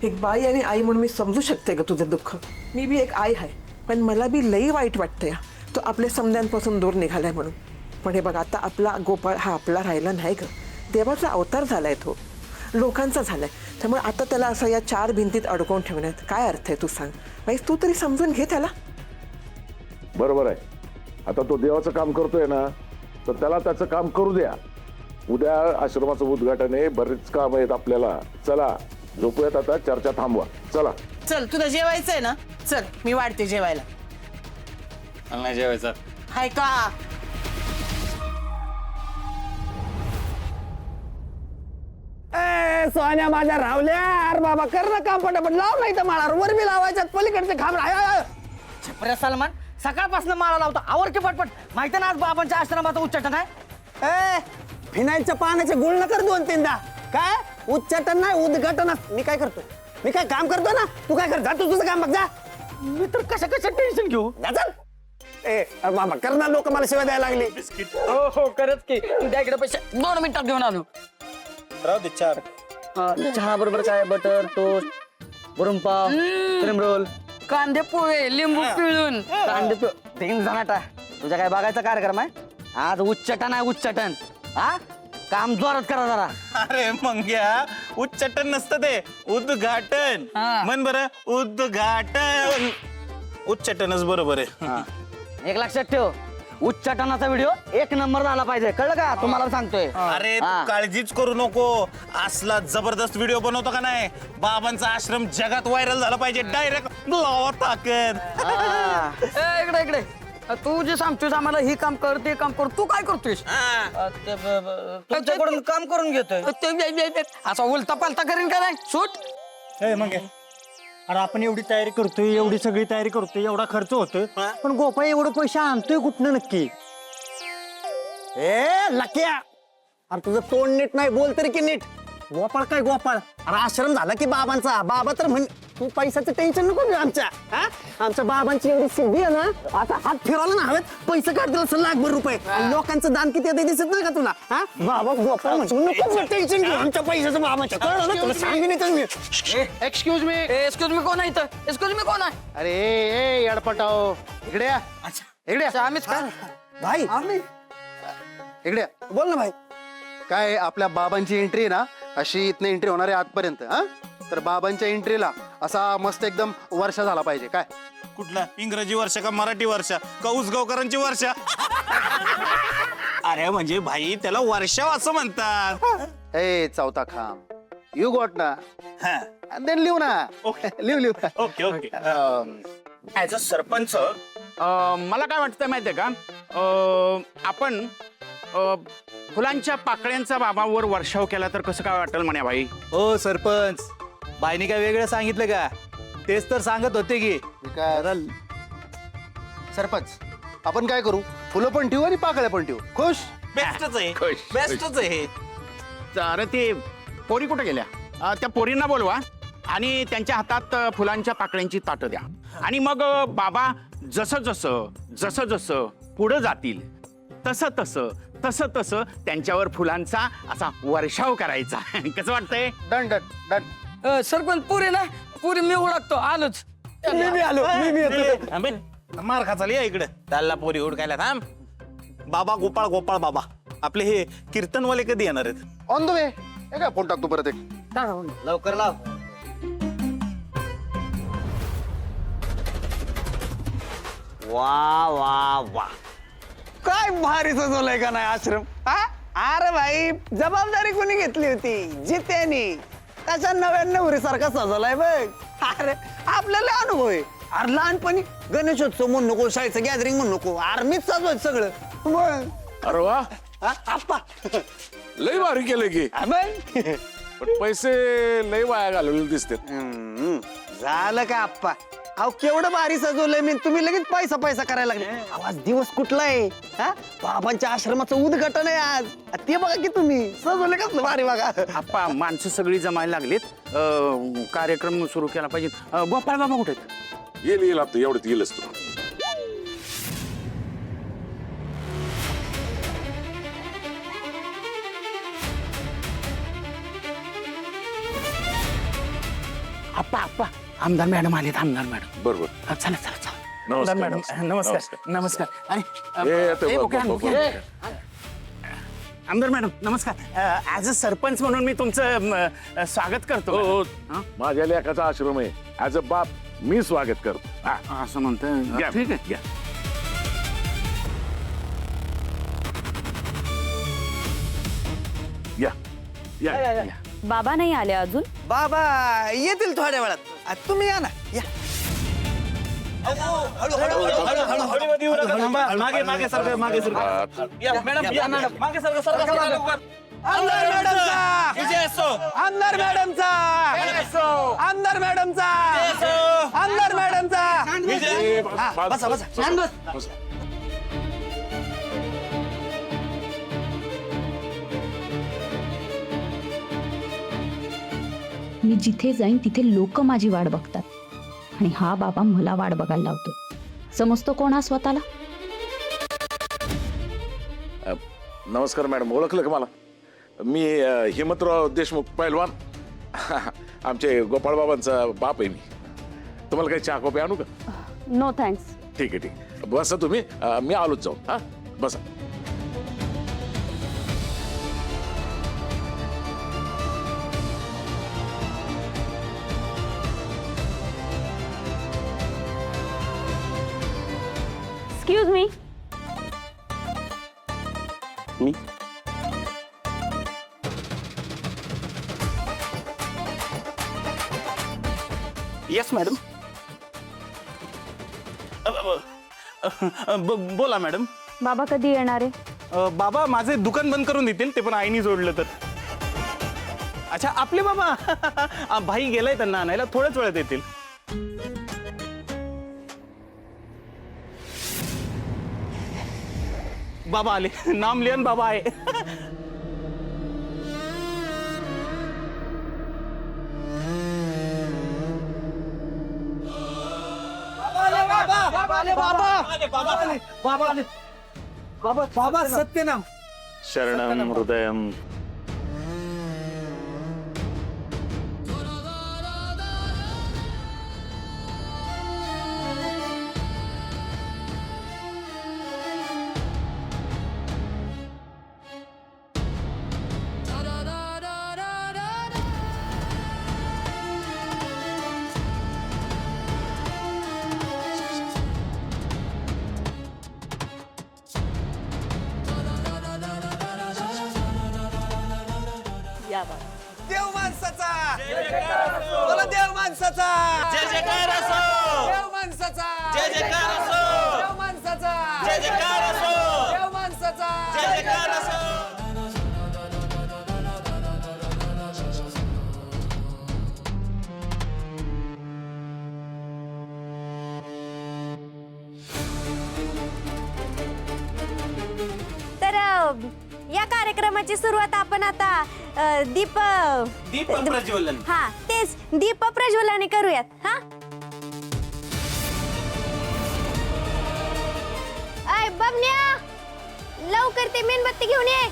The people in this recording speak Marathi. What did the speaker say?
एक बाई आणि आई म्हणून मी समजू शकते ग तुझं दुःख. मी बी एक आई आहे, पण मला बी लई वाईट वाटतंय तो आपल्या समध्यांपासून दूर निघालाय म्हणून. पण हे बघ आता आपला गोपाळ हा आपला राहिला नाही ग. देवाचा अवतार झालाय तो, लोकांचा झालाय. त्यामुळे आता त्याला असं या 4 भिंतीत अडकवून ठेवण्यात काय अर्थ आहे तू सांग. बाई तू तरी समजून घे त्याला. बरोबर आहे. आता तो देवाचं काम करतोय ना, तर त्याला त्याचं काम करू द्या. उद्या आश्रमाचं उद्घाटन आहे, बरेच काम आहेत आपल्याला. चला झोपूयात आता, चर्चा थांबवा. चला चल तुला जेवायचंय ना, चल मी वाढते जेवायला. मला नाही जेवायचं. हाय का सोन्या माझ्या रावल्या, अरे बाबा कर ना काम पटापट, लाव नाही तर मला वर बी लावायच्यात, पलीकडचे खांब छपऱ्या सलमान सकाळपासून माळा लावतो. आवर की पटपट. माहिती ना आज बाबांच्या आश्रमाचं उच्चाटन आहे. फिनाईलच्या पाण्याचे गुळ न कर 2-3दा. काय उच्चाटन नाही, उद्घाटन. मी काय करतो, मी काय काम करतो ना, तू काय कर, जा तू तुझं काम बघ जा. मी तर कशा टेन्शन घेऊ. जा चल. अरे बाबा कर ना, लोक मला शिवाय द्यायला लागली. हो हो करत की. द्या इकडे पैसे, 2 मिनिटात घेऊन आलो. राहू दे 4. चहा बरोबर काय, बटर टोस्ट, वरून पाव, क्रीम रोल, कांदे पोहे, लिंबू पिळून, कांदे तीन जणाटा. तुझ्या काय बघायचा कार्यक्रम आहे आज? उच्चाटन आहे उच्चाटन. हा काम जोरात करा जरा. अरे मंग्या, उच्चाटन नसतं ते, उद्घाटन. हा. म्हण बरं, उद्घाटन. उच्चाटनच बरोबर आहे. एक लक्षात ठेव, उच्चाटनाचा व्हिडिओ 1 नंबर झाला पाहिजे, कळलं का? तुम्हाला सांगतोय. अरे तू हा. काळजीच करू नको. असला जबरदस्त व्हिडिओ बनवतो का नाही, बाबांचा आश्रम जगात व्हायरल झाला पाहिजे. डायरेक्ट लावा ताकद. इकडे इकडे. तू जे सांगतोयस आम्हाला ही काम कर ते काम कर, तू काय करतोयस? तुमच्याकडून काम करून घेतोय. असा उलटा पालता करीन का नाही? सूट. मग अरे आपण एवढी तयारी करतोय, एवढी सगळी तयारी करतोय, एवढा खर्च होतोय, पण गोपाळ एवढं पैसे आणतोय कुठनं नक्की? लक्या, अरे तुझं तोंड नीट नाही, बोल तरी की नीट. गोपाळ काय गोपाळ, अरे आश्रम झाला की बाबांचा. बाबा तर म्हण, तू पैशाचं टेन्शन नको घेऊ आमच्या. आमच्या बाबांची एवढी सिद्धी आहे ना, आता हात फिरवला ना हवेत, पैसे काढतील असं लाखभर रुपये. आणि लोकांचं दान किती आहे ते दिसत नाही का तुला? बाबा गोपाळ म्हणतो, नको टेन्शन घेऊ आमच्या पैशाचं बाबांच्या. कळलं ना तुला, सांगितलं मी. एक्सक्यूज मी कोण आहे इथं? एक्सक्यूज मी कोण आहे? अरे ए येडपटाओ, इकडे या. इकडे या. आम्हीच काय? भाई इकडे या. बोल ना भाई. काय आपल्या बाबांची एंट्री ना, अशी इथनं एंट्री होणार आहे आतपर्यंत. हा तर बाबांच्या एंट्रीला असा मस्त एकदम वर्षा झाला पाहिजे. काय कुठला इंग्रजी वर्ष का मराठी वर्ष का उसगावकरांची वर्ष? अरे म्हणजे भाई त्याला वर्षाव असं म्हणतात. ए चौथा खांब, यू गॉट ना, देन लिहू ना. लिहू okay okay. As a sarpanch मला काय वाटतं माहितीये का, आपण फुलांच्या पाकळ्यांचा बाबावर वर्षाव केला तर कसं काय वाटेल म्हणे भाई? हो सरपंच, बाईने काय वेगळं सांगितलं का? तेच तर सांगत होते की. सरपंच आपण काय करू, फुलं पण ठेवू आणि पाकळ्या पण ठेवू. खुश? बेस्टच आहे, खुश, बेस्टच आहे. अरे ते पोरी कुठे गेल्या? त्या पोरींना बोलवा आणि त्यांच्या हातात फुलांच्या पाकळ्यांची ताटं द्या. आणि मग बाबा जसं जसं पुढं जातील तसं तसं त्यांच्यावर फुलांचा असा वर्षाव करायचा. कसं वाटतंय? Done done done. सरपंच पुरे ना, पुरे मी ओळखतो, आलोच. मी आलो. मार खाचाल या इकडे. त्याला पोरी हुडकायला थांब. बाबा गोपाळ गोपाळ बाबा आपले हे कीर्तनवाले कधी येणार आहेत? On the way. हे काय फोन टाकतो परत एक. लवकर लाव. वा वा वा, काय भारी सजवलंय का नाही आश्रम. अरे भाई जबाबदारी कोणी घेतली होती? जित्यानी. कशा नव्या नवरीसारखा सजवलाय बघ. अरे आपल्याला अनुभव आहे. अरे लहानपणी गणेशोत्सव म्हणू नको, शाळेचं गॅदरिंग म्हणू नको, अरे मीच सजवायचं सगळं. मग अरे वा, आप्पा लय भारी केलं की. मग पण पैसे लय वाया घालवले दिसते. झालं का आप्पा? अहो केवढं भारी सजवलंय मी, तुम्ही लगेच पैसा पैसा करायला लागले. आवाज दिवस कुठला आहे? बाबांच्या आश्रमाचं उद्घाटन आहे आज. ते बघा की तुम्ही सजवले कसलं भारी बघा. आप्पा माणसं सगळी जमायला लागलीत, कार्यक्रम सुरू केला पाहिजे. गोपाळ बाबा कुठे आहेत? येईल आता एवढं येईलच तू. आप्पा आप्पा आमदार मॅडम आलेत आमदार मॅडम बरोबर. चला चला चला नमस्कार, आमदार मॅडम नमस्कार, नमस्कार नमस्कार अरे ए, ओके, ओके. आमदार मॅडम नमस्कार ॲज अ सरपंच म्हणून मी तुमचं स्वागत करतो हो, हा? माझ्या लेखाचा आश्रम आहे. ऍज अ बाप मी स्वागत करतो. हा, असं म्हणतं घ्या, ठीक आहे घ्या. या या या. बाबा नाही आले अजून. बाबा येतील थोड्या वेळात तुम्ही या ना या मागे मागे सरका मागे सरका मॅडम या मॅडम मागे सरका आमदार मॅडमचा विजय असो आमदार मॅडमचा आमदार मॅडमचा आमदार मॅडमचा ए, हा, बसा बसा छान बस मी जिथे जाईन तिथे लोक माझी वाट बघतात आणि हा बाबा मला वाट बघायला लावतो. समजतो कोण हा स्वतःला? नमस्कार मॅडम, ओळखलं का मला? मी हिमंतराव देशमुख पैलवान. आमचे गोपाळबाबांचा बाप आहे मी. तुम्हाला काही चहा कॉफी आणू का? No thanks. ठीक आहे ठीक आहे. बसा तुम्ही, मी आलोच जाऊ. हा बसा. Excuse me. मी येस मॅडम बोला मॅडम. बाबा कधी येणार आहे? बाबा माझे दुकान बंद करून देतील, ते पण आईनी जोडलं तर. अच्छा आपले बाबा भाई गेलाय त्यांना आणायला, थोड्याच वेळात येतील. बाबा आले, नाम लिहन बाबा आहे. बाबा सत्यनाम शरणम हृदयम. देव माणसाचा बोला देव माणसाचा जय जयकार असो. देव माणसाचा जय जयकार असो. देव माणसाचा जय जयकार असो. देव माणसाचा जय जयकार असो. तर या कार्यक्रमाची सुरुवात आपण आता दीप प्रज्वलन. हा तेच दीप प्रज्वलने करूयात. हा अय बबन्या लवकर ते मेणबत्ती घेऊन ये.